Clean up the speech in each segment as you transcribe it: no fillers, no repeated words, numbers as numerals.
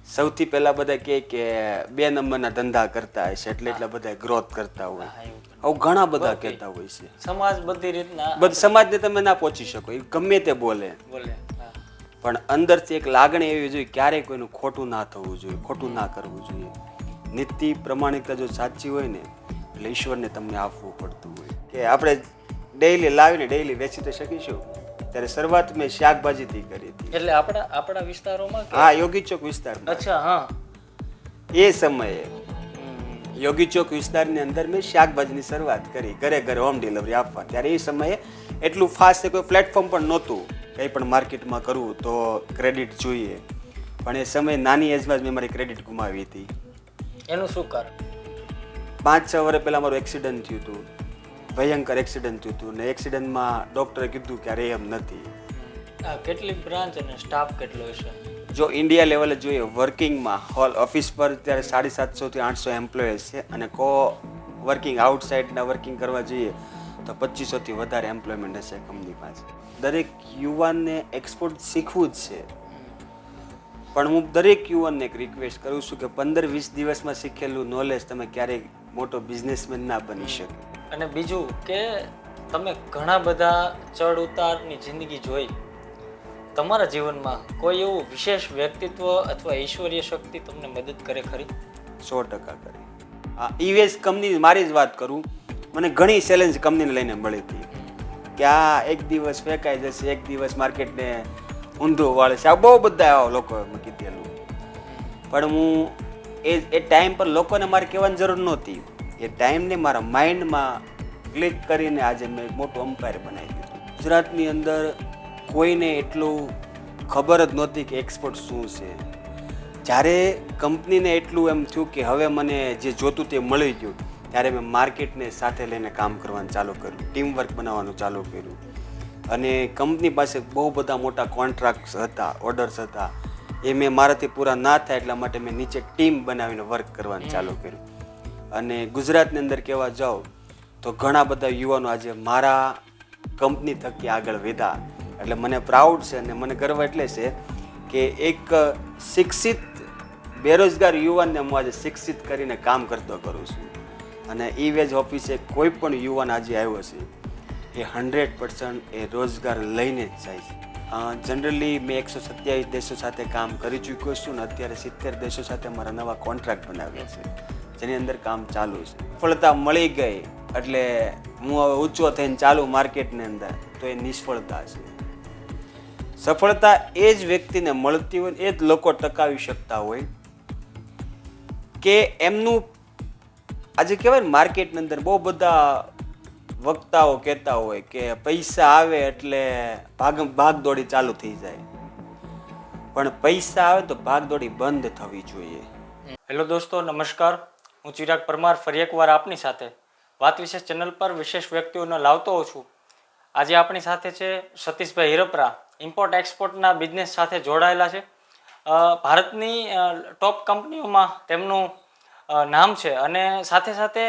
સૌથી પહેલા બધા કે 2 નંબરના ધંધા કરતા હશે એટલે એટલા બધા ગ્રોથ કરતા હોય. આવું ઘણા બધા કહેતા હોય છે. સમાજ બધી રીતના બધ સમાજને તમે ના પહોંચી શકો, એ ગમે તે બોલે, પણ અંદરથી એક લાગણી એવી જોઈએ ક્યારેય કોઈનું ખોટું ના થવું જોઈએ, ખોટું ના કરવું જોઈએ. નીતિ પ્રમાણિકતા જો સાચી હોય ને એટલે ઈશ્વરને તમને આપવું પડતું હોય. કે આપણે ડેઈલી લાવીને ડેઈલી વેચી તો શકીશું. ત્યારે શરૂઆત મેં શાકભાજીથી કરી હતી. એટલે આપણા વિસ્તારોમાં હા, યોગી ચોક વિસ્તારમાં. અચ્છા, હા. એ સમયે યોગી ચોક વિસ્તારની અંદર મેં શાકભાજીની શરૂઆત કરી, ઘરે ઘરે હોમ ડિલિવરી આપવા. ત્યારે એ સમયે એટલું ફાસ્ટ કોઈ પ્લેટફોર્મ પણ નહોતું. કંઈ પણ માર્કેટમાં કરવું તો ક્રેડિટ જોઈએ, પણ એ સમયે નાની એજમાં જ મેં મારી ક્રેડિટ ગુમાવી હતી. એનું શું કારણ? 5-6 વર્ષ પહેલાં મારું એક્સિડન્ટ થયું હતું, ભયંકર એક્સિડન્ટ થયું હતું, ને એક્સિડન્ટમાં ડૉક્ટરે કીધું કે અરે એમ નથી. કેટલી બ્રાન્ચ અને સ્ટાફ કેટલો હશે? જો ઇન્ડિયા લેવલે જોઈએ વર્કિંગમાં હોલ ઓફિસ પર ત્યારે 750 થી 800 એમ્પ્લોયીઝ છે, અને વર્કિંગ આઉટસાઇડના વર્કિંગ કરવા જઈએ તો 2500 થી વધારે એમ્પ્લોયમેન્ટ હશે કંપની પાસે. દરેક યુવાનને એક્સપોર્ટ શીખવું જ છે, પણ હું દરેક યુવાનને એક રિક્વેસ્ટ કરું છું કે 15-20 દિવસમાં શીખેલું નોલેજ તમે ક્યારેય મોટો બિઝનેસમેન ના બની શકો. અને બીજું કે તમે ઘણા બધા ચડ ઉતારની જિંદગી જોઈ, તમારા જીવનમાં કોઈ એવું વિશેષ વ્યક્તિત્વ અથવા ઈશ્વરીય શક્તિ તમને મદદ કરે ખરી? 100% કરી. હા, ઈવેસ કંપની મારી જ વાત કરું, મને ઘણી ચેલેન્જ કંપનીને લઈને મળી હતી કે આ એક દિવસ ફેંકાઈ જશે, એક દિવસ માર્કેટને ઊંધું વાળે છે, આ બહુ બધા આવા લોકો મેં કીધેલું. પણ હું એ ટાઈમ પર લોકોને મારે કહેવાની જરૂર નહોતી. એ ટાઈમને મારા માઇન્ડમાં ક્લિક કરીને આજે મેં મોટું અમ્પાયર બનાવી દીધું. ગુજરાતની અંદર કોઈને એટલું ખબર જ નહોતી કે એક્સપોર્ટ શું છે. જ્યારે કંપનીને એટલું એમ થયું કે હવે મને જે જોતું તે મળી ગયું, ત્યારે મેં માર્કેટને સાથે લઈને કામ કરવાનું ચાલુ કર્યું, ટીમ વર્ક બનાવવાનું ચાલુ કર્યું. અને કંપની પાસે બહુ બધા મોટા કોન્ટ્રાક્ટ્સ હતા, ઓર્ડર્સ હતા, એ મેં મારાથી પૂરા ના થાય એટલા માટે મેં નીચે ટીમ બનાવીને વર્ક કરવાનું ચાલુ કર્યું. અને ગુજરાતની અંદર કહેવા જાઉં તો ઘણા બધા યુવાનો આજે મારા કંપની થકી આગળ વધ્યા. એટલે મને પ્રાઉડ છે અને મને ગર્વ એટલે છે કે એક શિક્ષિત બેરોજગાર યુવાનને હું આજે શિક્ષિત કરીને કામ કરતો કરું છું. અને ઈ-વેજ ઓફિસે કોઈ પણ યુવાન આજે આવ્યો છે એ 100% એ રોજગાર લઈને જ જાય છે. જનરલી મેં 127 દેશો સાથે કામ કરી ચૂક્યો છું અને અત્યારે 70 દેશો સાથે મારા નવા કોન્ટ્રાક્ટ બનાવ્યા છે, જેની અંદર કામ ચાલુ છે. સફળતા મળી ગઈ એટલે હું હવે ઊંચો થઈને ચાલુ માર્કેટની અંદર, તો એ નિષ્ફળતા છે. સફળતા એ જ વ્યક્તિને મળતી હોય, એ જ લોકો ટકાવી શકતા હોય કે એમનું આજે કહેવાય ને માર્કેટની અંદર બહુ બધા વક્તાઓ કહેતા હોય કે પૈસા આવે એટલે ભાગદોડી ચાલુ થઈ જાય, પણ પૈસા આવે તો ભાગદોડી બંધ થવી જોઈએ. હેલો દોસ્તો, નમસ્કાર. હું ચિરાગ પરમાર ફરી એકવાર આપની સાથે વાત વિશેષ ચેનલ પર વિશેષ વ્યક્તિઓને લાવતો હોઉં છું. આજે આપણી સાથે છે સતીશભાઈ હિરપરા, ઇમ્પોર્ટ એક્સપોર્ટના બિઝનેસ સાથે જોડાયેલા છે. ભારતની ટોપ કંપનીઓમાં તેમનું નામ છે અને સાથે સાથે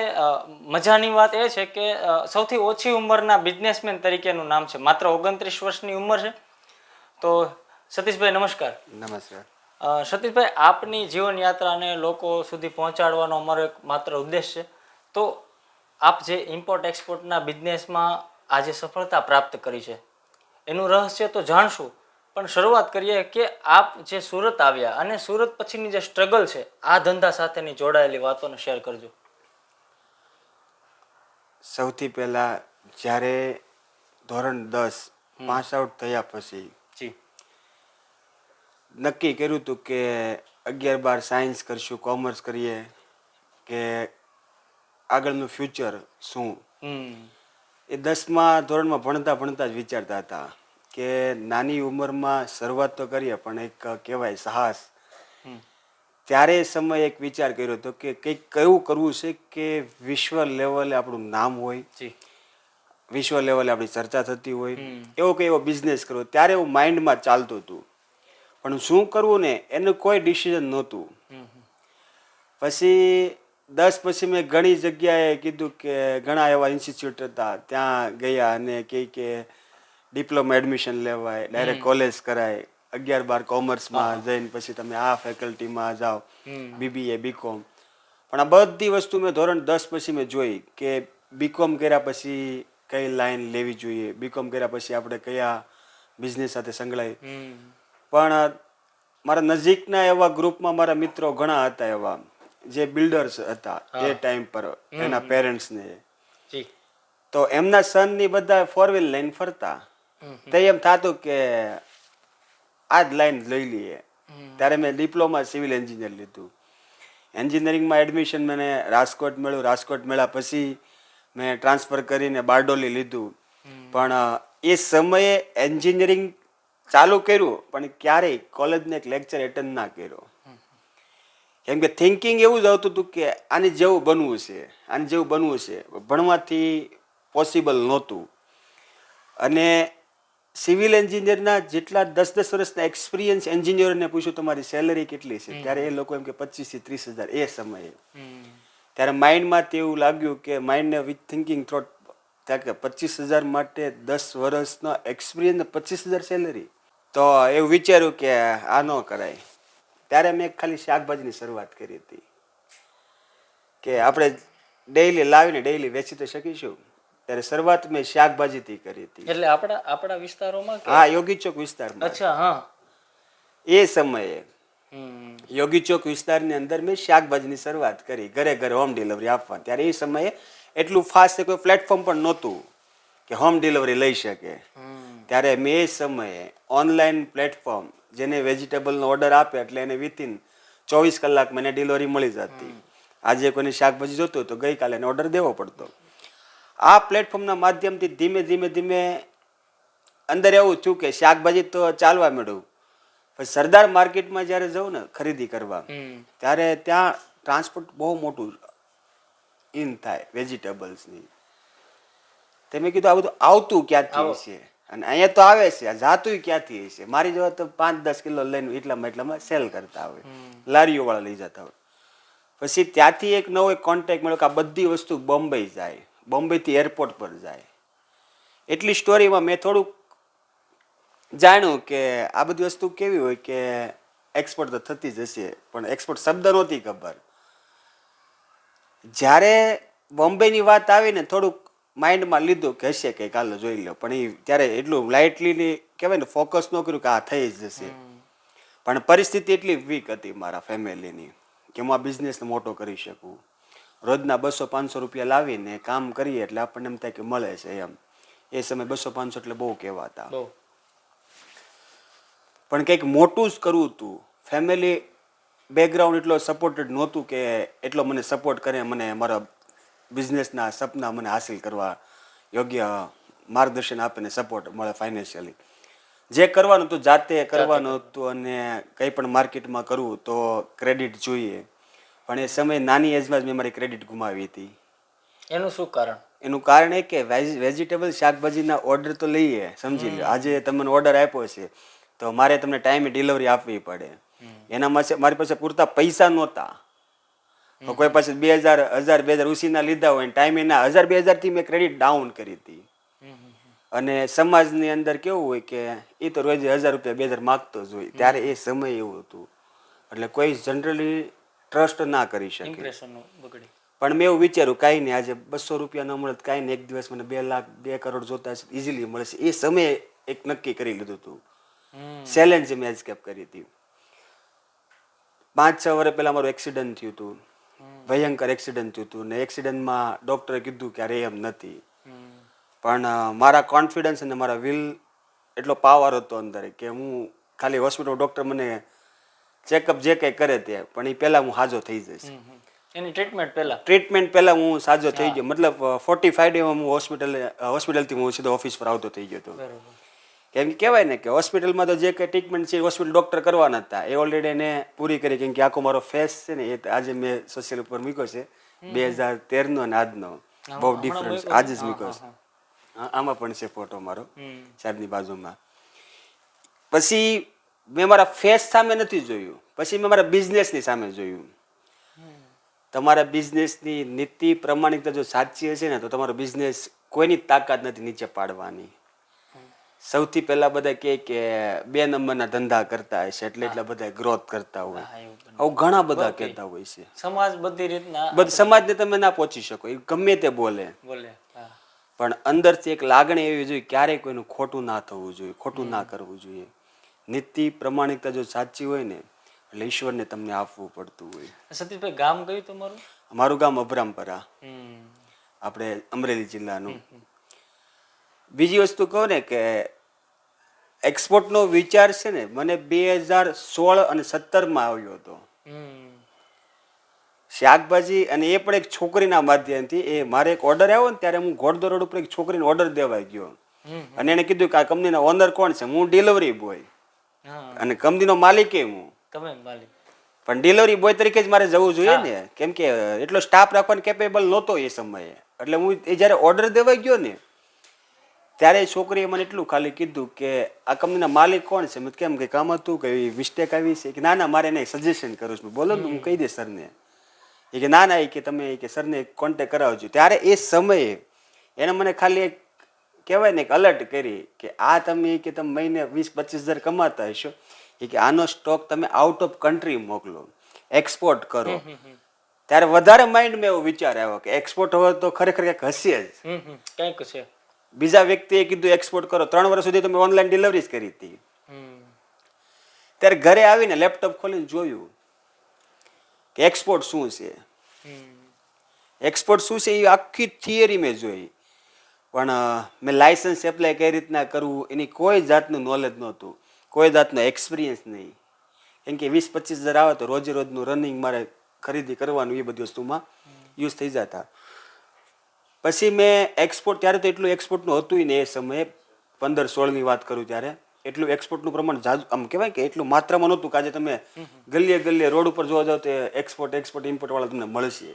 મજાની વાત એ છે કે સૌથી ઓછી ઉંમરના બિઝનેસમેન તરીકેનું નામ છે. માત્ર 29 વર્ષની ઉંમર છે. તો સતીશભાઈ નમસ્કાર. નમસ્કાર. સતીશભાઈ, આપની જીવનયાત્રાને લોકો સુધી પહોંચાડવાનો અમારો એક માત્ર ઉદ્દેશ છે. તો આપ જે ઇમ્પોર્ટ એક્સપોર્ટના બિઝનેસમાં આજે સફળતા પ્રાપ્ત કરી છે એનું રહસ્ય તો જાણશું, પણ શરૂઆત કરીએ કે આપ જે સુરત આવ્યા અને સુરત પછીની જે સ્ટ્રગલ છે આ ધંધા સાથેની જોડાયેલી વાતોને શેર કરજો. સૌથી પહેલા જ્યારે ધોરણ 10 પાસ આઉટ થયા પછી નક્કી કર્યું હતું કે 11-12 સાયન્સ કરશું, કોમર્સ કરીએ કે આગળનું ફ્યુચર શું. એ 10મા ધોરણમાં ભણતા જ વિચારતા હતા કે નાની ઉંમરમાં શરૂઆત તો કરીએ પણ એક કહેવાય સાહસ. ત્યારે સમયે એક વિચાર કર્યો હતો કે કંઈક કયું કરવું છે કે વિશ્વ લેવલે આપણું નામ હોય, વિશ્વ લેવલે આપણી ચર્ચા થતી હોય, એવો કંઈ એવો બિઝનેસ કરવો. ત્યારે એવું માઇન્ડમાં ચાલતું હતું, પણ શું કરવું ને એનું કોઈ ડિસિઝન નહોતું. પછી 10 પછી મેં ઘણી જગ્યાએ કીધું કે ઘણા એવા ઇન્સ્ટિટ્યૂટ હતા ત્યાં ગયા અને કે ડિપ્લોમા એડમિશન લેવાય, ડાયરેક્ટ કોલેજ કરાય. 11-12 કોમર્સમાં જઈને પછી તમે આ ફેકલ્ટીમાં જાઓ, BBA BCom. પણ આ બધી વસ્તુ મેં ધોરણ 10 પછી મેં જોઈ કે BCom કર્યા પછી કઈ લાઈન લેવી જોઈએ, BCom કર્યા પછી આપણે કયા બિઝનેસ સાથે સંકળાય. પણ મારા નજીકના એવા ગ્રુપમાં મારા મિત્રો ઘણા હતા એવા જે બિલ્ડર્સ હતા એ ટાઈમ પર, એના પેરેન્ટ્સને. તો એમના સનની બધા 4 વ્હીલ લઈને ફરતા, તો એમ થતું કે આ જ લાઈન લઈ લઈએ. ત્યારે મેં ડિપ્લોમા સિવિલ એન્જિનિયર લીધું. એન્જિનિયરિંગમાં એડમિશન મને રાજકોટ મળ્યું. રાજકોટ મળ્યા પછી મેં ટ્રાન્સફર કરીને બારડોલી લીધું. પણ એ સમયે એન્જિનિયરિંગ ચાલુ કર્યું પણ ક્યારેય કોલેજને એક લેક્ચર એટેન્ડ ના કર્યો. કેમ કે થિંકિંગ એવું જ આવતું હતું કે આની જેવું બનવું છે, આની જેવું બનવું છે. ભણવાથી પોસિબલ નહોતું. અને સિવિલ એન્જિનિયરના જેટલા 10-10 વર્ષના એક્સપિરિયન્સ એન્જિનિયરને પૂછ્યું તમારી સેલરી કેટલી છે, ત્યારે એ લોકો એમ કે 25 થી 30 હજાર એ સમયે. ત્યારે માઇન્ડમાં એવું લાગ્યું કે માઇન્ડને વિથ થિંકિંગ થોટ ત્યાં કે 25,000 માટે 10 વર્ષનો એક્સપિરિયન્સ 25,000 સેલરી. તો એવું વિચાર્યું કે આ ન કરાય. ત્યારે મેં ખાલી શાકભાજીની શરૂઆત કરી હતી કે આપણે ડેઈલી લાવીને ડેઈલી વેચી તો શકીશું. ત્યારે શરૂઆત મેં શાકભાજીથી કરી હતી. એટલે આપણા વિસ્તારોમાં હા, યોગી ચોક વિસ્તારમાં. અચ્છા, હા. એ સમયે યોગી ચોક વિસ્તારની અંદર મેં શાકભાજીની શરૂઆત કરી, ઘરે ઘરે હોમ ડિલિવરી આપવા. ત્યારે એ સમયે એટલું ફાસ્ટ કોઈ પ્લેટફોર્મ પણ નહોતું કે હોમ ડિલિવરી લઈ શકે. ત્યારે મેં એ સમયે ઓનલાઈન પ્લેટફોર્મ જેને વેજીટેબલનો ઓર્ડર આપે એટલે એને વિથિન 24 કલાકમાં એને ડિલિવરી મળી જતી. આજે કોઈને શાકભાજી જોતું તો ગઈકાલે એને ઓર્ડર દેવો પડતો. આ પ્લેટફોર્મના માધ્યમથી ધીમે ધીમે ધીમે અંદર એવું થયું કે શાકભાજી તો ચાલવા માંડ્યું. પછી સરદાર માર્કેટમાં જ્યારે જવું ને ખરીદી કરવા, ત્યારે ત્યાં ટ્રાન્સપોર્ટ બહુ મોટું ઇન થાય વેજીટેબલ્સની. તે મેં કીધું આ બધું આવતું ક્યાંથી હશે અને અહીંયા તો આવે છે, આ જાતું ક્યાંથી હશે. મારી જોડે તો 5-10 કિલો લઈને એટલામાં સેલ કરતા હોય, લારીઓ વાળા લઈ જતા હોય. પછી ત્યાંથી એક નવો કોન્ટેક્ટ મળ્યો કે આ બધી વસ્તુ બોમ્બે જાય, બોમ્બેથી એરપોર્ટ પર જાય. એટલી સ્ટોરીમાં મેં થોડુંક જાણ્યું કે આ બધી વસ્તુ કેવી હોય કે એક્સપોર્ટ તો થતી જ હશે, પણ એક્સપોર્ટ શબ્દ નહોતી ખબર. જ્યારે બોમ્બેની વાત આવીને થોડુંક માઇન્ડમાં લીધું કે હશે કે કાલે જોઈ લો, પણ એ ત્યારે એટલું લાઇટલી કહેવાય ને ફોકસ ન કર્યું કે આ થઈ જ જશે. પણ પરિસ્થિતિ એટલી વીક હતી મારા ફેમિલીની કે હું આ બિઝનેસને મોટો કરી શકું. રોજના 200-500 રૂપિયા લાવીને કામ કરીએ એટલે આપણને એમ થાય કે મળે છે એમ. એ સમય 200-500 એટલે બહુ કહેવાતા. પણ કંઈક મોટું જ કરવું હતું. ફેમિલી બેકગ્રાઉન્ડ એટલો સપોર્ટેડ નહોતું કે એટલો મને સપોર્ટ કરે, મને મારા બિઝનેસના સપના મને હાસિલ કરવા યોગ્ય માર્ગદર્શન આપે ને સપોર્ટ મળે ફાઇનાન્શિયલી. જે કરવાનું હતું જાતે કરવાનું હતું. અને કંઈ પણ માર્કેટમાં કરવું તો ક્રેડિટ જોઈએ. પણ એ સમયે નાની એજમાં જ મેં મારી ક્રેડિટ ગુમાવી હતી. એનું શું કારણ? એનું કારણ એ કે વેજીટેબલ શાકભાજીના ઓર્ડર તો લઈએ, સમજી લો. આજે તમને ઓર્ડર આપ્યો છે તો મારે તમને ટાઈમે ડિલિવરી આપવી પડે. એનામાં મારી પાસે પૂરતા પૈસા નહોતા. કોઈ પાસે 2,000, 1,000, 2,000 ઉછીના લીધા હોય ટાઈમે ના 1,000, 2,000 થી મેં ક્રેડિટ ડાઉન કરી હતી. અને સમાજની અંદર કેવું હોય કે એ તો રોજ 1,000 રૂપિયા 2,000 માગતો જ હોય. ત્યારે એ સમય એવું હતું એટલે કોઈ જનરલી ટ્રસ્ટ ના કરી શકે. પણ મેં એવું વિચાર્યું કાંઈ નહીં, આજે 200 રૂપિયા ન મળે કાંઈ નહીં, એક દિવસ મને 2 લાખ 2 કરોડ જોતા ઇઝીલી મળશે. એ સમયે એક નક્કી કરી લીધું હતું. ચેલેન્જ મેં એસ્કેપ કરી હતી. 5-6 વર્ષ પહેલા મારું એક્સિડન્ટ થયું હતું, ભયંકર એક્સિડન્ટ થયું હતું. ને એક્સિડન્ટમાં ડૉક્ટરે કીધું કે અરે એમ નથી. પણ મારા કોન્ફિડન્સ અને મારા વિલ એટલો પાવર હતો અંદર કે હું ખાલી હોસ્પિટલ ડૉક્ટર મને ચેકઅપ જે કંઈ કરે તે, પણ એ પહેલાં હું સાજો થઈ જઈશ. એની ટ્રીટમેન્ટ પહેલાં હું સાજો થઈ ગયો. મતલબ 45 ડેમાં હું હોસ્પિટલથી હું સીધો ઓફિસ પર આવતો થઈ ગયો હતો. કેમ કે કહેવાય ને કે હોસ્પિટલમાં તો જે કંઈ ટ્રીટમેન્ટ છે હોસ્પિટલ ડૉક્ટર કરવાના હતા એ ઓલરેડી એને પૂરી કરી. કેમ કે આખો મારો ફેસ છે ને એ આજે મેં સોશિયલ ઉપર મૂક્યો છે 2013નો અને આજનો બહુ ડિફરન્સ આજે જ મૂક્યો છે. આમાં પણ છે ફોટો મારો સાહેબની બાજુમાં. પછી મેં મારા ફેસ સામે નથી જોયું, પછી મેં મારા બિઝનેસની સામે જોયું. તમારા બિઝનેસની નીતિ પ્રમાણિકતા જો સાચી હશે ને તો તમારો બિઝનેસ કોઈની તાકાત નથી નીચે પાડવાની. સૌથી પહેલા બધા કહે કે 2 નંબરના ધંધા કરતા હશે એટલે એટલા બધા ગ્રોથ કરતા હોય. હા, એવું બને. આવું ઘણા બધા કહેતા હોય છે. સમાજ બધી રીતના બધા સમાજને તમે ના પહોંચી શકો, એ ગમે તે બોલે, બોલે. હા. પણ અંદરથી એક લાગણી એવી જોઈએ, ક્યારેય કોઈનું ખોટું ના થવું જોઈએ, ખોટું ના કરવું જોઈએ. નીતિ પ્રમાણિકતા જો સાચી હોય ને એટલે ઈશ્વરને તમને આપવું પડતું હોય. સતીશભાઈ, ગામ કયું તમારું? અમારું ગામ અભરામપરા, આપણે અમરેલી જિલ્લાનું. બીજી વસ્તુ કહું ને કે એક્સપોર્ટનો વિચાર છે ને મને 2016 અને 17 આવ્યો હતો. શાકભાજી, અને એ પણ એક છોકરીના માધ્યમથી. એ મારે એક ઓર્ડર આવ્યો ને ત્યારે હું ઘોડદો રોડ ઉપર એક છોકરીને ઓર્ડર દેવા ગયો અને એને કીધું કે આ કંપનીના ઓનર કોણ છે? હું ડિલિવરી બોય અને કંપનીનો માલિક હું. તમે માલિક. પણ ડિલિવરી બોય તરીકે જ મારે જવું જોઈએ ને, કેમ કે એટલો સ્ટાફ રાખવાનો કેપેબલ નહોતો એ સમયે. એટલે હું એ જ્યારે ઓર્ડર દેવા ગયો ને ત્યારે છોકરીએ મને એટલું ખાલી કીધું કે આ કંપનીના માલિક કોણ છે? મેં કેમ કે કામ હતું કે મિસ્ટેક આવી છે કે ના ના મારે એને સજેશન કરું છું. બોલો ને, હું કહી દઈશ સરને. એ કે ના ના, એ કે તમે કે સરને કોન્ટેક કરાવજો. ત્યારે એ સમયે એને મને ખાલી એક કહેવાય ને એક અલર્ટ કરી કે આ તમે કે તમે મહિને 20-25 હજાર કમાતા હશો, એ કે આનો સ્ટોક તમે આઉટ ઓફ કન્ટ્રી મોકલો, એક્સપોર્ટ કરો. ત્યારે વધારે માઇન્ડમાં એવો વિચાર આવ્યો કે એક્સપોર્ટ હવે તો ખરેખર કંઈક હશે જ, કંઈક છે. બીજા વ્યક્તિએ કીધું એક્સપોર્ટ કરો. 3 વર્ષ સુધી તો મેં ઓનલાઈન ડિલિવરી જ કરી હતી. ત્યારે ઘરે આવીને લેપટોપ ખોલીને જોયું કે એક્સપોર્ટ શું છે. એક્સપોર્ટ શું છે એ આખી થિયરી મેં જોઈ, પણ મેં લાયસન્સ એપ્લાય કઈ રીતના કરવું એની કોઈ જાતનું નોલેજ નહોતું, કોઈ જાતનો એક્સપિરિયન્સ નહીં. કેમ કે 20-25 હજાર આવે તો રોજે રોજનું રનિંગ મારે ખરીદી કરવાનું એ બધી વસ્તુમાં યુઝ થઈ જતા. પછી મેં એક્સપોર્ટ, ત્યારે તો એટલું એક્સપોર્ટનું હતું ને એ સમયે 15-16ની વાત કરું ત્યારે એટલું એક્સપોર્ટનું પ્રમાણ આમ કહેવાય કે એટલું માત્રામાં નહોતું કે આજે તમે ગલીએ ગલીએ રોડ ઉપર જોવા જાવ તો એક્સપોર્ટ ઇમ્પોર્ટ વાળા તમને મળશે.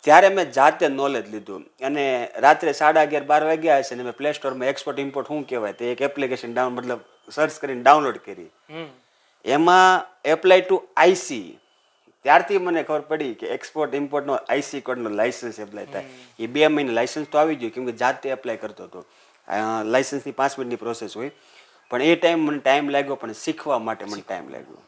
ત્યારે મેં જાતે નોલેજ લીધું અને રાત્રે 11:30-12 વાગ્યા હશે ને મેં પ્લે સ્ટોરમાં એક્સપોર્ટ ઇમ્પોર્ટ શું કહેવાય તે એક એપ્લિકેશન મતલબ સર્ચ કરીને ડાઉનલોડ કરી. એમાં એપ્લાય ટુ આઈસી, ત્યારથી મને ખબર પડી કે એક્સપોર્ટ ઇમ્પોર્ટનો આઈસી કોડનો લાઇસન્સ એપ્લાય થાય. એ 2 મહિને લાઇસન્સ તો આવી ગયું કેમ કે જાતે એપ્લાય કરતો હતો. લાઇસન્સની 5 મિનિટની પ્રોસેસ હોય, પણ એ ટાઈમ મને ટાઈમ લાગ્યો, પણ શીખવા માટે મને ટાઈમ લાગ્યો.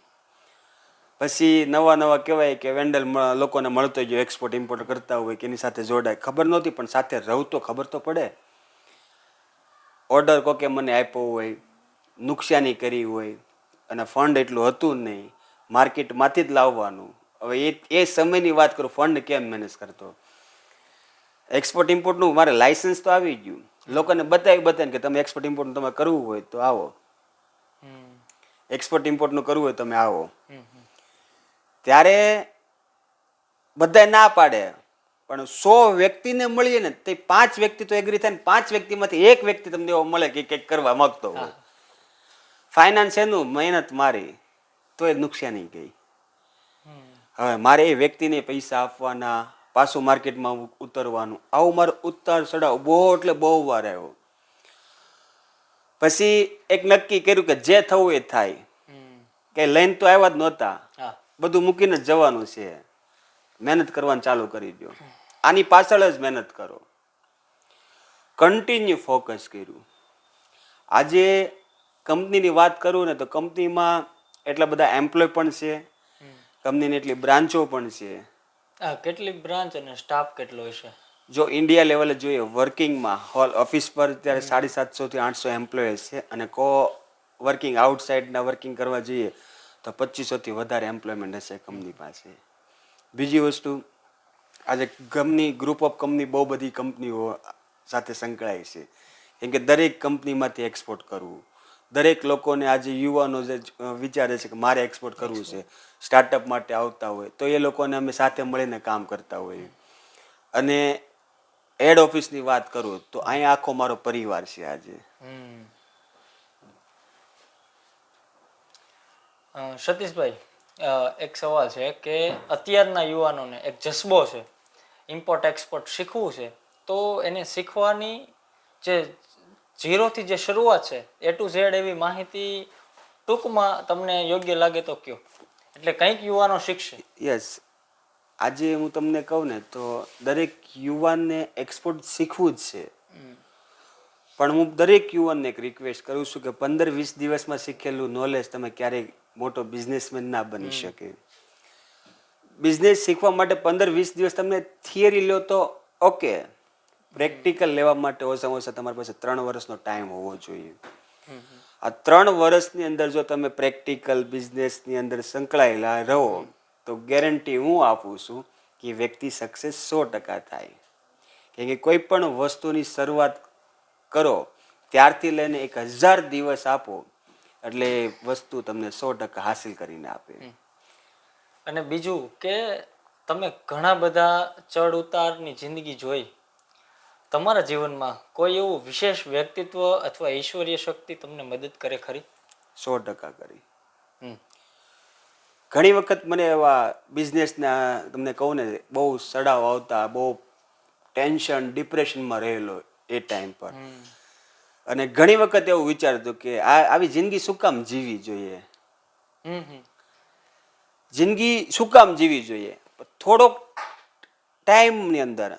પછી નવા કહેવાય કે વેન્ડલ લોકોને મળતો ગયો, એક્સપોર્ટ ઇમ્પોર્ટ કરતા હોય કે એની સાથે જોડાય. ખબર નહોતી પણ સાથે રહું તો ખબર તો પડે. ઓર્ડર કોકે મને આપ્યો હોય, નુકસાની કરી હોય અને ફંડ એટલું હતું નહીં, માર્કેટમાંથી જ લાવવાનું. હવે એ સમયની વાત કરું, ફંડ કેમ મેનેજ કરતો. એક્સપોર્ટ ઇમ્પોર્ટનું મારે લાઇસન્સ તો આવી ગયું, લોકોને બતાવીને કે તમે એક્સપોર્ટ ઇમ્પોર્ટનું તમે કરવું હોય તો આવો, એક્સપોર્ટ ઇમ્પોર્ટનું કરવું હોય તમે આવો. ત્યારે બધા ના પાડે, પણ 100 વ્યક્તિને મળીએ ને તે 5 વ્યક્તિ તો એગ્રી થાય ને 5 વ્યક્તિમાંથી 1 વ્યક્તિ તમને એવો મળે કે કંઈક કરવા માંગતો હોય. ફાઇનાન્સ એનું, મહેનત મારી, તો એ નુકસાની ગઈ. હવે મારે એ વ્યક્તિને પૈસા આપવાના, પાછું માર્કેટમાં ઉતરવાનું, આવું મારો ઉતાર ચડાવ બહુ એટલે બહુ વાર આવ્યો. પછી એક નક્કી કર્યું કે જે થવું એ થાય, કે લઈને તો આવ્યા જ નહોતા, બધું મૂકીને જ જવાનું છે, મહેનત કરવાનું ચાલુ કરી દો. આની પાછળ જ મહેનત કરો, કન્ટિન્યુ ફોકસ કર્યું. આજે કંપનીની વાત કરું ને તો કંપનીમાં એટલા બધા એમ્પ્લોય પણ છે, કંપનીની એટલી બ્રાન્ચો પણ છે. કેટલી બ્રાન્ચ અને સ્ટાફ કેટલો હશે? જો ઇન્ડિયા લેવલે જોઈએ વર્કિંગમાં હોલ ઓફિસ પર ત્યારે 750 થી 800 એમ્પ્લોયઝ છે, અને વર્કિંગ આઉટસાઇડના વર્કિંગ કરવા જઈએ તો 2500 થી વધારે એમ્પ્લોયમેન્ટ હશે કંપની પાસે. બીજી વસ્તુ, આજે ગ્રુપ ઓફ કંપની બહુ બધી કંપનીઓ સાથે સંકળાય છે, કેમ કે દરેક કંપનીમાંથી એક્સપોર્ટ કરવું. દરેક લોકોને આજે યુવાનો જે વિચારે છે કે મારે એક્સપોર્ટ કરવું છે, સ્ટાર્ટઅપ માટે આવતા હોય તો એ લોકોને અમે સાથે મળીને કામ કરતા હોઈએ. અને હેડ ઓફિસની વાત કરું તો અહીંયા આખો મારો પરિવાર છે. આજે સતીશભાઈ, એક સવાલ છે કે અત્યારના યુવાનોને એક જસ્બો છે, ઇમ્પોર્ટ એક્સપોર્ટ શીખવું છે, તો એને શીખવાની જે 0થી જે શરૂઆત છે A to Z એવી માહિતી ટૂંકમાં તમને યોગ્ય લાગે તો કયો, એટલે કંઈક યુવાનો શીખશે. યસ, આજે હું તમને કહું ને તો દરેક યુવાનને એક્સપોર્ટ શીખવું જ છે, પણ હું દરેક યુવાનને એક રિક્વેસ્ટ કરું છું કે 15-20 દિવસમાં શીખેલું નોલેજ તમે ક્યારેય મોટો બિઝનેસમેન ના બની શકે. બિઝનેસ શીખવા માટે 15-20 દિવસ તમને થિયરી લો તો ઓકે, પ્રેક્ટિકલ લેવા માટે ઓછામાં ઓછા તમારી પાસે 3 વર્ષનો ટાઈમ હોવો જોઈએ. આ 3 વર્ષની અંદર જો તમે પ્રેક્ટિકલ બિઝનેસની અંદર સંકળાયેલા રહો તો ગેરંટી હું આપું છું કે વ્યક્તિ સક્સેસ 100% થાય. કેમ કે કોઈ પણ વસ્તુની શરૂઆત કરો ત્યારથી લઈને 1000 દિવસ આપો એટલે એ વસ્તુ તમને 100% હાસિલ કરીને આપે. અને બીજું કે તમે ઘણા બધા ચડ ઉતારની જિંદગી જોઈ, તમારા જીવનમાં કોઈ એવું વિશેષ વ્યક્તિત્વ અથવા ઈશ્વરીય શક્તિ તમને મદદ કરે ખરી? 100% કરી. હમ. ઘણી વખત મને એવા બિઝનેસના તમને કહું ને બહુ સડાવ આવતા, બહુ ટેન્શન ડિપ્રેશનમાં રહેલો એ ટાઈમ પર, અને ઘણી વખત એવું વિચારતું કે આવી જિંદગી શું કામ જીવી જોઈએ, જિંદગી શું કામ જીવી જોઈએ. થોડોક ટાઈમની અંદર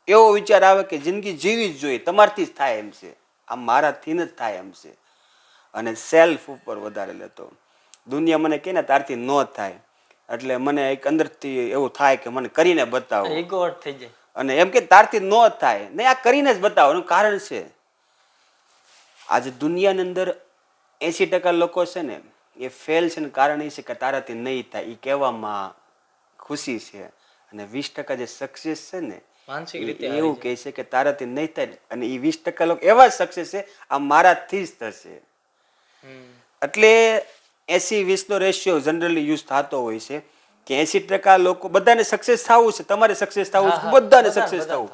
એવો વિચાર આવે કે જિંદગી જીવી જ જોઈએ, તમારથી જ થાય એમ છે, આ મારાથી જ થાય એમ છે. અને સેલ્ફ ઉપર વધારે લેતો. દુનિયા મને કહે ને તારથી ન થાય એટલે મને એક અંદરથી એવું થાય કે મને કરીને બતાવો. ઈગો હર્ટ થઈ જાય. અને એમ કે તારથી ન થાય નહીં, આ કરીને જ બતાવો. એનું કારણ છે આજે દુનિયાની અંદર 80% લોકો છે ને એ ફેલ છે ને કારણ એ છે કે તારાથી નહીં થાય એ કહેવામાં ખુશી છે. અને 20% જે સક્સેસ છે ને એવું કહે છે કે તારાથી નહીં થાય, અને એ 20% લોકો એવા જ સક્સેસ છે આ મારાથી જ થશે. એટલે 80-20 નો રેશિયો જનરલી યુઝ થતો હોય છે કે 80% લોકો બધાને સક્સેસ થવું છે, તમારે સક્સેસ થવું છે, બધાને સક્સેસ થવું,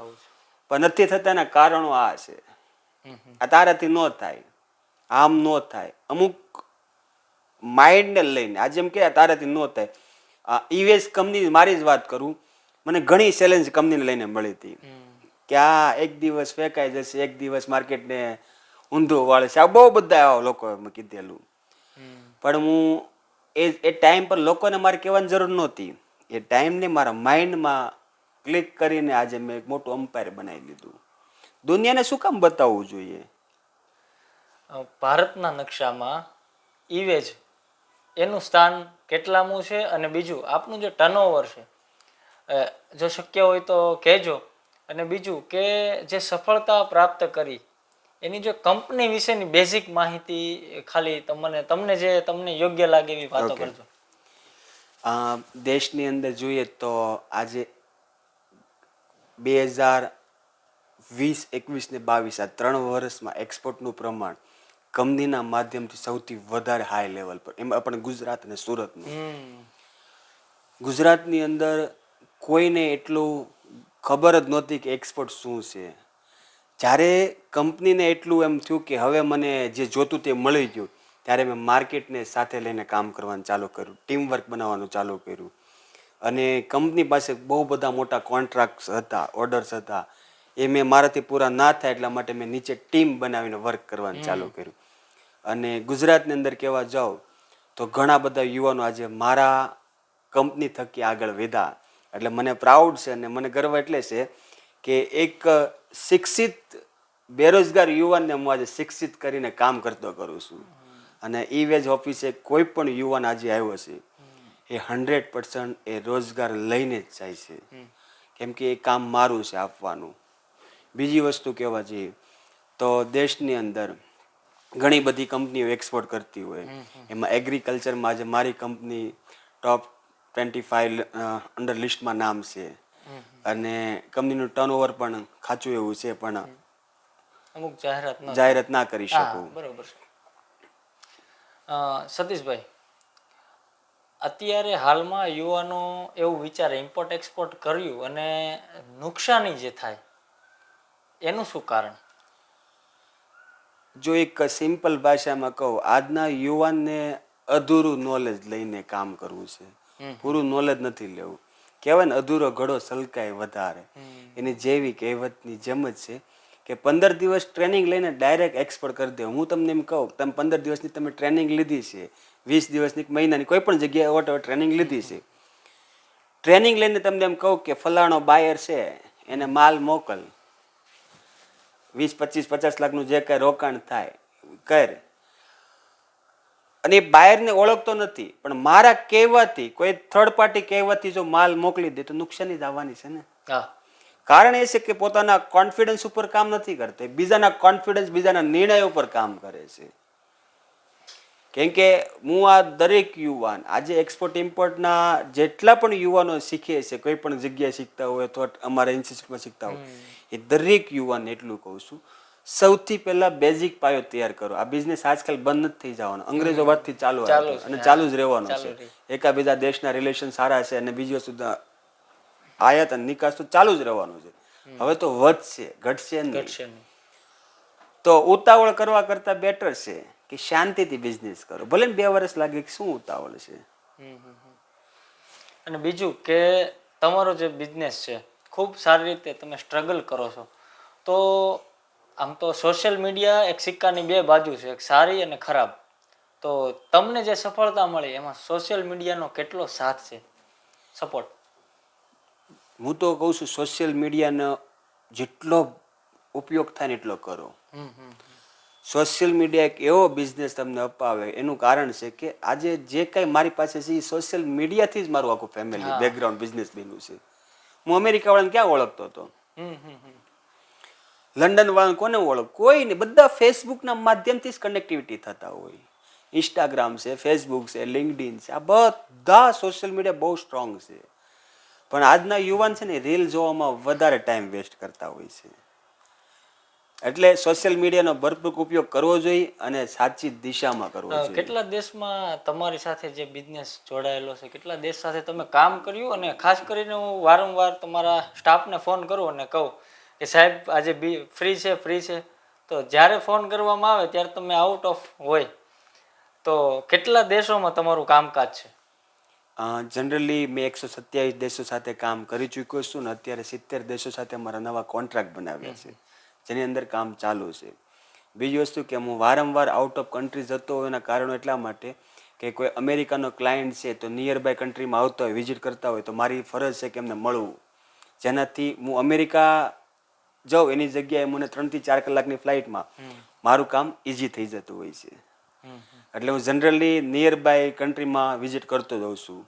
પણ નથી થતા એના કારણો આ છે. આ તારાથી ન થાય, આમ ન થાય. અમુક માઇન્ડને લઈને આજે એમ કે તારાથી ન થાય. ઈવીએસ કંપની મારી જ વાત કરું, મને ઘણી ચેલેન્જ કંપનીને લઈને મળી હતી કે આ એક દિવસ ફેંકાઈ જશે, એક દિવસ માર્કેટને ઊંધું વાળે છે, આ બહુ બધા એવા લોકો મેં કીધેલું. પણ હું એ ટાઈમ પર લોકોને મારે કહેવાની જરૂર નહોતી. એ ટાઈમને મારા માઇન્ડમાં ક્લિક કરીને આજે મેં એક મોટું અમ્પાયર બનાવી લીધું. દુનિયાને શું કામ બતાવવું જોઈએ? ભારતના નકશામાં ઈવેજ એનું સ્થાન કેટલામું છે, અને બીજું આપનું જે ટર્નઓવર છે જો શક્ય હોય તો કહેજો. અને બીજું કે જે સફળતા પ્રાપ્ત કરી એની જો કંપની વિશેની બેઝિક માહિતી ખાલી તમને યોગ્ય લાગે એવી વાતો કરજો. દેશની અંદર જોઈએ તો આજે 2020, 21 ને 22 આ 3 વર્ષમાં એક્સપોર્ટનું પ્રમાણ કંપનીના માધ્યમથી સૌથી વધારે હાઈ લેવલ પર, એમાં આપણે ગુજરાત અને સુરતનું. ગુજરાતની અંદર કોઈને એટલું ખબર જ નહોતી કે એક્સપોર્ટ શું છે. જ્યારે કંપનીને એટલું એમ થયું કે હવે મને જે જોતું તે મળી ગયું, ત્યારે મેં માર્કેટને સાથે લઈને કામ કરવાનું ચાલુ કર્યું, ટીમવર્ક બનાવવાનું ચાલુ કર્યું. અને કંપની પાસે બહુ બધા મોટા કોન્ટ્રાક્ટ્સ હતા, ઓર્ડર્સ હતા, એ મેં મારાથી પૂરા ના થાય એટલા માટે મેં નીચે ટીમ બનાવીને વર્ક કરવાનું ચાલુ કર્યું. અને ગુજરાતની અંદર કહેવા જાઉં તો ઘણા બધા યુવાનો આજે મારા કંપની થકી આગળ વધ્યા. એટલે મને પ્રાઉડ છે અને મને ગર્વ એટલે છે કે એક શિક્ષિત બેરોજગાર યુવાનને હું આજે શિક્ષિત કરીને કામ કરતો કરું છું. અને ઈવેજ ઓફિસે કોઈ પણ યુવાન આજે આવ્યો છે એ 100% એ રોજગાર લઈને જ જાય છે, કેમ કે એ કામ મારું છે આપવાનું. બીજી વસ્તુ કહેવા જઈએ તો દેશની અંદર ઘણી બધી કંપનીઓ એક્સપોર્ટ કરતી હોય, એમાં એગ્રીકલ્ચરમાં આજે મારી કંપની ટોપ 25 અંડર લિસ્ટમાં નામ છે. અને કંપનીનું ટર્નઓવર પણ ખાચું એવું છે, પણ અમુક જાહેરાત ના કરી શકું. બરોબર છે. સતીશભાઈ, અત્યારે હાલમાં યુવાનો એવું વિચારે ઇમ્પોર્ટ એક્સપોર્ટ કર્યું અને નુકસાની જે થાય એનું શું કારણ? જો એક સિમ્પલ ભાષામાં કહું, આજના યુવાનને અધૂરું નોલેજ લઈને કામ કરવું છે, પૂરું નોલેજ નથી લેવું. કહેવાય ને અધૂરો ઘડો સલકાય વધારે, એની જેવી કહેવતની જેમ જ છે કે 15 દિવસ ટ્રેનિંગ લઈને ડાયરેક્ટ એક્સપોર્ટ કરી દે. હું તમને એમ કહું, તમે 15 દિવસની તમે ટ્રેનિંગ લીધી છે, 20 દિવસની મહિનાની કોઈ પણ જગ્યાએ વોટ ટ્રેનિંગ લીધી છે, ટ્રેનિંગ લઈને તમને એમ કહું કે ફલાણો બાયર છે એને માલ મોકલ, 20, 25, 50 લાખનું જે કાંઈ રોકાણ થાય કર. અને એ બાયરને ઓળખતો નથી, પણ મારા કહેવાથી, કોઈ થર્ડ પાર્ટી કહેવાથી જો માલ મોકલી દે તો નુકસાની જ આવવાની છે ને. હા કારણ એ છે કે પોતાના કોન્ફિડન્સ ઉપર કામ નથી કરતા, બીજાના કોન્ફિડન્સ, બીજાના નિર્ણય ઉપર કામ કરે છે. કેમ કે હું આ દરેક યુવાન આજે એક્સપોર્ટ ઇમ્પોર્ટના જેટલા પણ યુવાનો શીખે છે, કોઈ પણ જગ્યાએ શીખતા હોય તો અમારા ઇન્સ્ટિટ્યૂટમાં શીખતા હોય, એ દરેક યુવાનને એટલું કહું છું, સૌથી પહેલા બેઝિક પાયો તૈયાર કરો. આ બિઝનેસ આજકાલ બંધ નથી થઈ જવાનો, અંગ્રેજો વાતથી ચાલુ આવ્યો અને ચાલુ જ રહેવાનો છે. એકાબીજા દેશના રિલેશન સારા છે અને બીજી વસ્તુ આયાત અને નિકાસ તો ચાલુ જ રહેવાનું છે. હવે તો વધશે, ઘટશે નહીં. તો ઉતાવળ કરવા કરતા બેટર છે કે શાંતિથી બિઝનેસ કરો, ભલે ને 2 વર્ષ લાગે, શું ઉતાવળ છે. અને બીજું કે તમારો જે બિઝનેસ છે ખૂબ સારી રીતે તમે સ્ટ્રગલ કરો છો, તો આમ તો સોશિયલ મીડિયા એક સિક્કાની 2 બાજુ છે, એક સારી અને ખરાબ. તો તમને જે સફળતા મળી એમાં સોશિયલ મીડિયાનો કેટલો સાથ છે, સપોર્ટ? હું તો કહું છું સોશિયલ મીડિયાનો જેટલો ઉપયોગ થાય ને એટલો કરો. સોશિયલ મીડિયા એક એવો બિઝનેસ તમને અપાવે, એનું કારણ છે કે આજે જે કાંઈ મારી પાસે છે એ સોશિયલ મીડિયાથી જ મારું આખું ફેમિલી બેકગ્રાઉન્ડ બિઝનેસ બન્યું છે. હું અમેરિકા વાળાને ક્યાં ઓળખતો હતો, લંડન વાળાને કોને ઓળખ, કોઈ નહીં. બધા ફેસબુકના માધ્યમથી જ કનેક્ટિવિટી થતા હોય. ઇન્સ્ટાગ્રામ છે, ફેસબુક છે, લિંક્ડઇન છે, આ બધા સોશિયલ મીડિયા બહુ સ્ટ્રોંગ છે. પણ આજના યુવાન છે ને રીલ જોવામાં વધારે ટાઈમ વેસ્ટ કરતા હોય છે. એટલે સોશિયલ મીડિયાનો ભરપૂર ઉપયોગ કરવો જોઈએ અને સાચી દિશામાં કરવો જોઈએ. કેટલા દેશમાં તમારી સાથે જે બિઝનેસ જોડાયેલો છે, કેટલા દેશ સાથે તમે કામ કર્યું? અને ખાસ કરીને હું વારંવાર તમારા સ્ટાફને ફોન કરું અને કહું કે સાહેબ આજે ફ્રી છે, તો જ્યારે ફોન કરવામાં આવે ત્યારે તમે આઉટ ઓફ હોય, તો કેટલા દેશોમાં તમારું કામકાજ છે? જનરલી મેં 127 દેશો સાથે કામ કરી ચૂક્યો છું ને અત્યારે 70 દેશો સાથે મારા નવા કોન્ટ્રાક્ટ બનાવ્યા છે, જેની અંદર કામ ચાલુ છે. બીજી વસ્તુ કે હું વારંવાર આઉટ ઓફ કન્ટ્રી જતો હોય એના કારણો એટલા માટે કે કોઈ અમેરિકાનો ક્લાયન્ટ છે તો નિયર બાય કન્ટ્રીમાં આવતા હોય, વિઝિટ કરતા હોય, તો મારી ફરજ છે કે એમને મળવું. જેનાથી હું અમેરિકા જાઉં એની જગ્યાએ મને 3 થી 4 કલાકની ફ્લાઇટમાં મારું કામ ઇઝી થઈ જતું હોય છે. એટલે હું જનરલી નિયર બાય કન્ટ્રીમાં વિઝિટ કરતો જાઉં છું.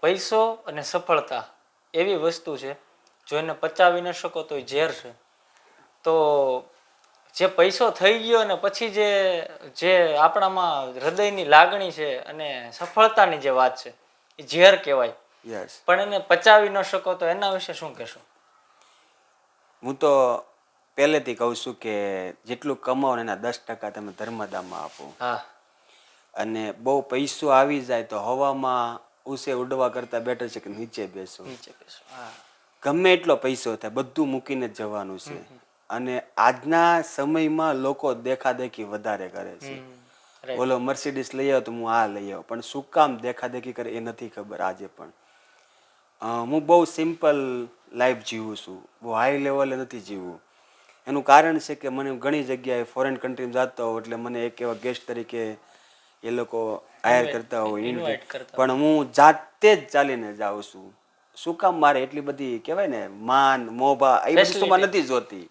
પૈસો અને સફળતા એવી વસ્તુ છે જો એને પચાવી ન શકો તો એ ઝેર છે. તો જે પૈસો થઈ ગયો ને પછી જે આપણામાં હૃદયની લાગણી છે અને સફળતાની જે વાત છે એ ઝેર કહેવાય. પણ એને પચાવી ન શકો તો એના વિશે શું કહેશો? હું તો પહેલેથી કહું છું કે જેટલું કમાવો એના 10% તમે ધર્મદાનમાં આપો. અને બહુ પૈસો આવી જાય તો હવામાં ઉસે ઉડવા કરતા બેટર છે કે નીચે બેસો. ગમે એટલો પૈસો થાય બધું મૂકીને જ જવાનું છે. અને આજના સમયમાં લોકો દેખાદેખી વધારે કરે છે. બોલો મર્સિડીસ લઈ આવો તો હું આ લઈ આવો, પણ શું કામ દેખાદેખી કરે એ નથી ખબર આજે પણ. હું બહુ સિમ્પલ લાઈફ જીવું છું, બહુ હાઈ લેવલે નથી જીવવું. એનું કારણ છે કે મને ઘણી જગ્યાએ ફોરેન કન્ટ્રીમાં જતા હોય એટલે મને એક એવા ગેસ્ટ તરીકે એ લોકો હાયર કરતા હોય, ઇન્વાઇટ કરતા, પણ હું જાતે જ ચાલીને જાઉં છું. શું કામ મારે એટલી બધી કહેવાય ને માન મોભા એ વસ્તુમાં નથી જોતી.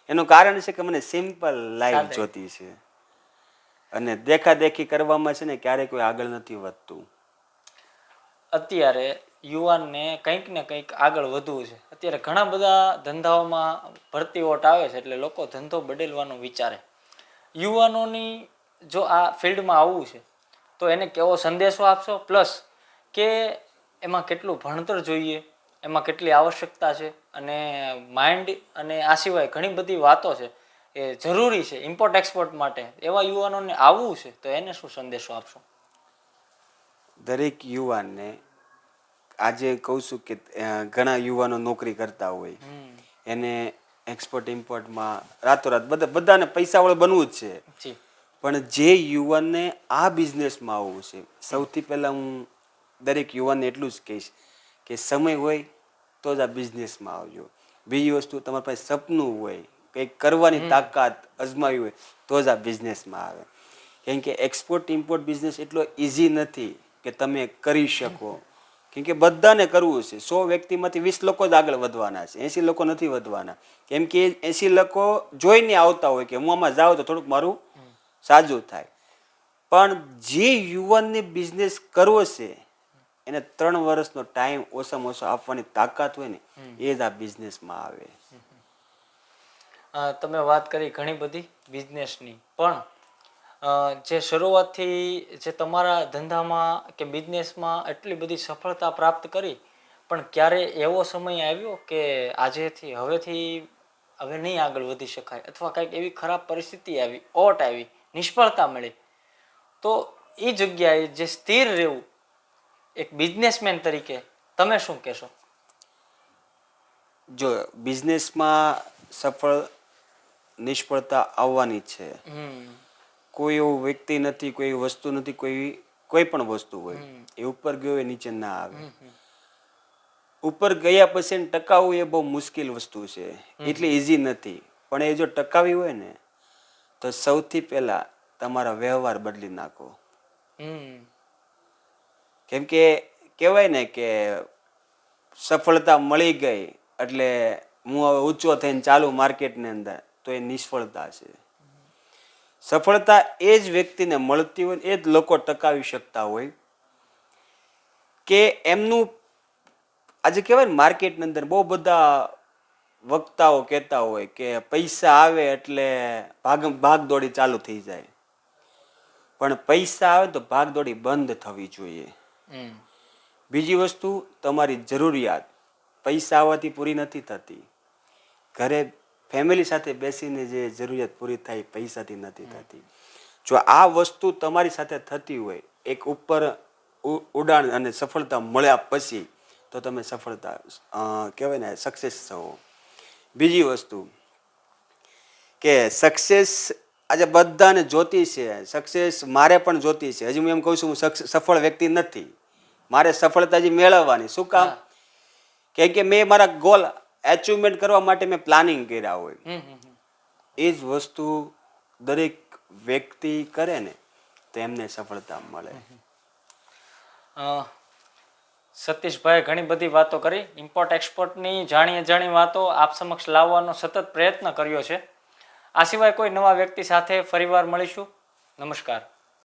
એનું કારણ છે કે મને સિમ્પલ લાઈફ જોતી છે. અને દેખાદેખી કરવામાં છે ને ક્યારેય કોઈ આગળ નથી વધતું. અત્યારે યુવાનને કંઈક ને કંઈક આગળ વધવું છે. અત્યારે ઘણા બધા ધંધાઓમાં ભરતી ઓટ આવે છે એટલે લોકો ધંધો બદલવાનો વિચારે. યુવાનોની જો આ ફિલ્ડમાં આવવું છે તો એને કેવો સંદેશો આપશો? પ્લસ કે એમાં કેટલું ભણતર જોઈએ, એમાં કેટલી આવશ્યકતા છે, અને માઇન્ડ અને આ સિવાય ઘણી બધી વાતો છે એ જરૂરી છે ઇમ્પોર્ટ એક્સપોર્ટ માટે. એવા યુવાનોને આવવું છે તો એને શું સંદેશો આપશો? દરેક યુવાનને આજે કહું છું કે ઘણા યુવાનો નોકરી કરતા હોય, એને એક્સપોર્ટ ઇમ્પોર્ટમાં રાતોરાત બધાને પૈસાવાળો બનવું જ છે. પણ જે યુવાનને આ બિઝનેસમાં આવવું છે, સૌથી પહેલાં હું દરેક યુવાનને એટલું જ કહીશ કે સમય હોય તો જ આ બિઝનેસમાં આવજો. બીજી વસ્તુ તમારી પાસે સપનું હોય, કંઈક કરવાની તાકાત અજમાવી હોય તો જ આ બિઝનેસમાં આવે. કેમ કે એક્સપોર્ટ ઇમ્પોર્ટ બિઝનેસ એટલો ઇઝી નથી કે તમે કરી શકો કેમ કે બધાને કરવું છે. 100 વ્યક્તિમાંથી 20 લોકો જ આગળ વધવાના છે, 80 લોકો નથી વધવાના. કેમ કે 80 લોકો જોઈને આવતા હોય કે હું આમાં જાઉં તો થોડુંક મારું સાજું થાય. પણ જે યુવાનને બિઝનેસ કરવો છે એને 3 વર્ષનો ટાઈમ ઓછામાં ઓછો આપવાની તાકાત હોય ને એ જ આ બિઝનેસમાં આવે. તમે વાત કરી ઘણી બધી બિઝનેસની, પણ જે શરૂઆતથી જે તમારા ધંધામાં કે બિઝનેસમાં એટલી બધી સફળતા પ્રાપ્ત કરી, પણ ક્યારે એવો સમય આવ્યો કે આજેથી હવે નહીં આગળ વધી શકાય, અથવા કંઈક એવી ખરાબ પરિસ્થિતિ આવી, ઓટ આવી, નિષ્ફળતા મળી, તો એ જગ્યાએ જે સ્થિર રહેવું એક બિઝનેસમેન તરીકે તમે શું કહેશો? જો બિઝનેસમાં સફળ નિષ્ફળતા આવવાની છે. કોઈ એવું વ્યક્તિ નથી, કોઈ એવી વસ્તુ નથી, કોઈ પણ વસ્તુ હોય એ ઉપર ગયો એ નીચે ના આવે. ઉપર ગયા પછી એને ટકાવવું એ બહુ મુશ્કેલ વસ્તુ છે, એટલી ઇઝી નથી. પણ એ જો ટકાવી હોય ને તો સૌથી પહેલા તમારા વ્યવહાર બદલી નાખો. કેમ કે કહેવાય ને કે સફળતા મળી ગઈ એટલે હું હવે ઊંચો થઈને ચાલુ માર્કેટની અંદર, તો એ નિષ્ફળતા છે. સફળતા એ જ વ્યક્તિને મળતી હોય, એ જ લોકો ટકાવી શકતા હોય કે એમનું આજે કહેવાય ને માર્કેટની અંદર બહુ બધા વક્તાઓ કહેતા હોય કે પૈસા આવે એટલે ભાગદોડી ચાલુ થઈ જાય. પણ પૈસા આવે તો ભાગદોડી બંધ થવી જોઈએ. બીજી વસ્તુ, તમારી જરૂરિયાત પૈસા આવવાથી પૂરી નથી થતી. ઘરે ફેમિલી સાથે બેસીને જે જરૂરિયાત પૂરી થાય પૈસાથી નથી થતી. જો આ વસ્તુ તમારી સાથે થતી હોય, એક ઉપર ઉડાણ અને સફળતા મળ્યા પછી, તો તમે સફળતા કહેવાય ને સક્સેસ થવો. બીજી વસ્તુ કે સક્સેસ આજે બધાને જોતી છે. સક્સેસ મારે પણ જોતી છે. હજી હું એમ કહું છું હું સફળ વ્યક્તિ નથી, મારે સફળતા હજી મેળવવાની. શું કામ? કેમ કે મેં મારા ગોલ એચિવમેન્ટ કરવા માટે મેં પ્લાનિંગ કર્યા હોય. એ જ વસ્તુ દરેક વ્યક્તિ કરે ને તો એમને સફળતા મળે. સતીશભાઈ ઘણી બધી વાતો કરી, ઇમ્પોર્ટ એક્સપોર્ટની જાણી અજાણી વાતો આપ સમક્ષ લાવવાનો સતત પ્રયત્ન કર્યો છે. આ સિવાય કોઈ નવા વ્યક્તિ સાથે ફરીવાર મળીશું. નમસ્કાર.